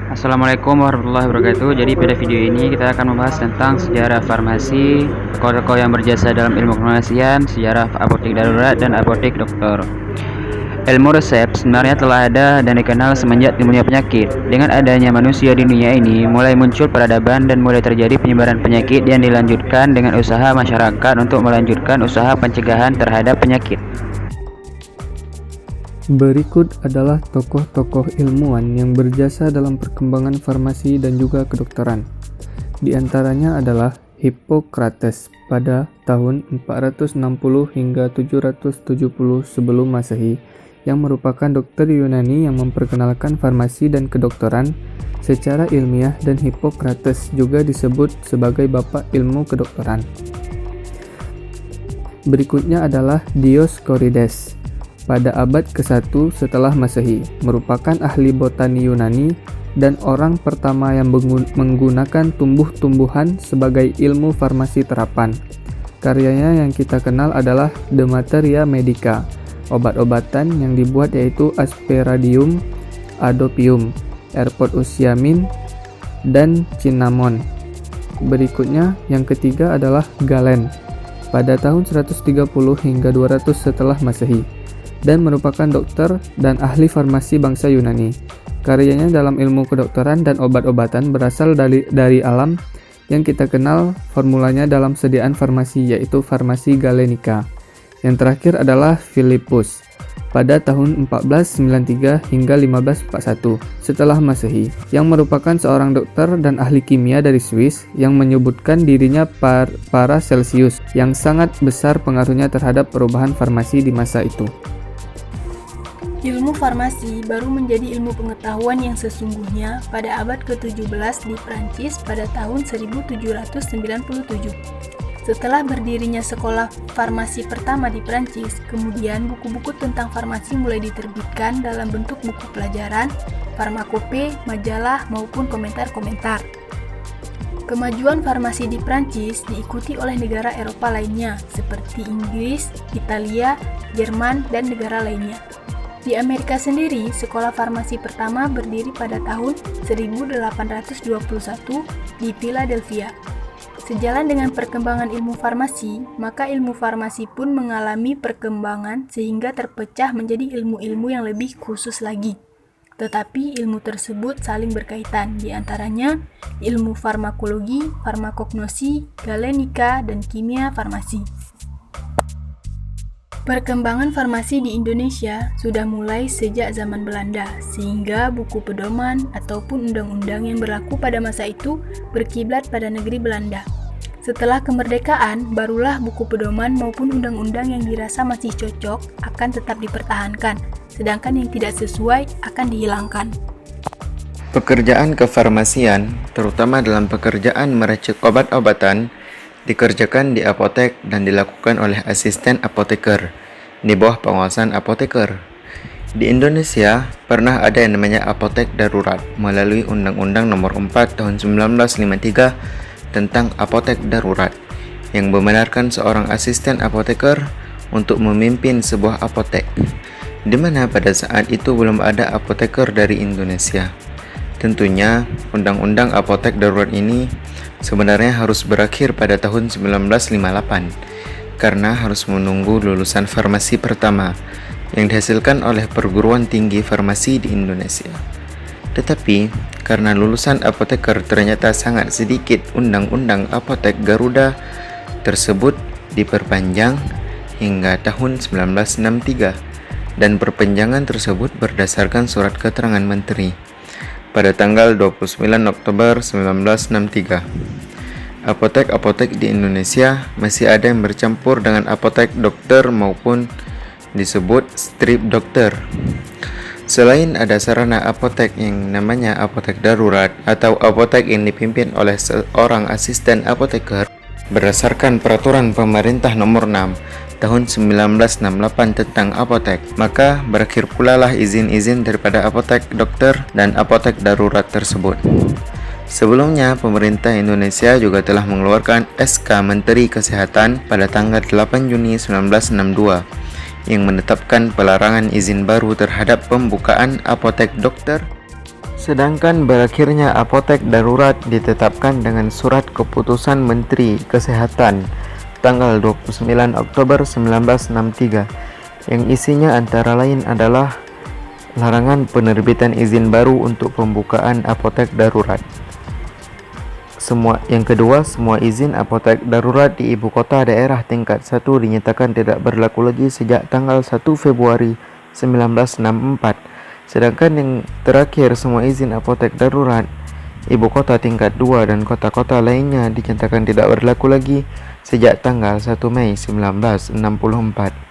Assalamualaikum warahmatullahi wabarakatuh. Jadi pada video ini kita akan membahas tentang sejarah farmasi, tokoh-tokoh yang berjasa dalam ilmu kefarmasian, sejarah apotek darurat dan apotek dokter. Ilmu resep sebenarnya telah ada dan dikenal semenjak timbulnya penyakit. Dengan adanya manusia di dunia ini, mulai muncul peradaban dan mulai terjadi penyebaran penyakit yang dilanjutkan dengan usaha masyarakat untuk melanjutkan usaha pencegahan terhadap penyakit. Berikut adalah tokoh-tokoh ilmuwan yang berjasa dalam perkembangan farmasi dan juga kedokteran. Di antaranya adalah Hippocrates pada tahun 460 hingga 770 sebelum Masehi, yang merupakan dokter Yunani yang memperkenalkan farmasi dan kedokteran secara ilmiah, dan Hippocrates juga disebut sebagai bapak ilmu kedokteran. Berikutnya adalah Dioscorides pada abad ke-1 setelah Masehi, merupakan ahli botani Yunani dan orang pertama yang menggunakan tumbuh-tumbuhan sebagai ilmu farmasi terapan. Karyanya yang kita kenal adalah De Materia Medica, obat-obatan yang dibuat yaitu Asperadium, Adopium, Erpot Usiamin, dan Cinnamon. Berikutnya, yang ketiga adalah Galen pada tahun 130 hingga 200 setelah Masehi, dan merupakan dokter dan ahli farmasi bangsa Yunani. Karyanya dalam ilmu kedokteran dan obat-obatan berasal dari alam yang kita kenal formulanya dalam sediaan farmasi, yaitu farmasi galenica. Yang terakhir adalah Philippus pada tahun 1493 hingga 1541 setelah Masehi, yang merupakan seorang dokter dan ahli kimia dari Swiss yang menyebutkan dirinya Paracelsus, yang sangat besar pengaruhnya terhadap perubahan farmasi di masa itu. Ilmu farmasi baru menjadi ilmu pengetahuan yang sesungguhnya pada abad ke-17 di Prancis pada tahun 1797. Setelah berdirinya sekolah farmasi pertama di Prancis, kemudian buku-buku tentang farmasi mulai diterbitkan dalam bentuk buku pelajaran, farmakope, majalah, maupun komentar-komentar. Kemajuan farmasi di Prancis diikuti oleh negara Eropa lainnya seperti Inggris, Italia, Jerman, dan negara lainnya. Di Amerika sendiri, sekolah farmasi pertama berdiri pada tahun 1821 di Philadelphia. Sejalan dengan perkembangan ilmu farmasi, maka ilmu farmasi pun mengalami perkembangan sehingga terpecah menjadi ilmu-ilmu yang lebih khusus lagi. Tetapi ilmu tersebut saling berkaitan, di antaranya ilmu farmakologi, farmakognosi, galenika, dan kimia farmasi. Perkembangan farmasi di Indonesia sudah mulai sejak zaman Belanda, sehingga buku pedoman ataupun undang-undang yang berlaku pada masa itu berkiblat pada negeri Belanda. Setelah kemerdekaan, barulah buku pedoman maupun undang-undang yang dirasa masih cocok akan tetap dipertahankan, sedangkan yang tidak sesuai akan dihilangkan. Pekerjaan kefarmasian, terutama dalam pekerjaan meracik obat-obatan, dikerjakan di apotek dan dilakukan oleh asisten apoteker di bawah pengawasan apoteker. Di Indonesia, pernah ada yang namanya apotek darurat melalui Undang-Undang Nomor 4 Tahun 1953 tentang apotek darurat yang membenarkan seorang asisten apoteker untuk memimpin sebuah apotek, di mana pada saat itu belum ada apoteker dari Indonesia. Tentunya, Undang-Undang Apotek Darurat ini sebenarnya harus berakhir pada tahun 1958 karena harus menunggu lulusan farmasi pertama yang dihasilkan oleh perguruan tinggi farmasi di Indonesia. Tetapi, karena lulusan apoteker ternyata sangat sedikit, Undang-Undang Apotek Garuda tersebut diperpanjang hingga tahun 1963, dan perpanjangan tersebut berdasarkan surat keterangan menteri pada tanggal 29 Oktober 1963. Apotek-apotek di Indonesia masih ada yang bercampur dengan apotek dokter maupun disebut strip dokter. Selain ada sarana apotek yang namanya apotek darurat atau apotek yang dipimpin oleh seorang asisten apoteker berdasarkan peraturan pemerintah nomor 6 tahun 1968 tentang apotek, maka berakhir pula lah izin-izin daripada apotek dokter dan apotek darurat tersebut. Sebelumnya, pemerintah Indonesia juga telah mengeluarkan SK Menteri Kesehatan pada tanggal 8 Juni 1962 yang menetapkan pelarangan izin baru terhadap pembukaan apotek dokter Sedangkan berakhirnya apotek darurat ditetapkan dengan surat keputusan Menteri Kesehatan tanggal 29 Oktober 1963 yang isinya antara lain adalah larangan penerbitan izin baru untuk pembukaan apotek darurat. Yang kedua, semua izin apotek darurat di ibu kota daerah tingkat 1 dinyatakan tidak berlaku lagi sejak tanggal 1 Februari 1964. Sedangkan yang terakhir, semua izin apotek darurat ibu kota tingkat 2 dan kota-kota lainnya dinyatakan tidak berlaku lagi sejak tanggal 1 Mei 1964.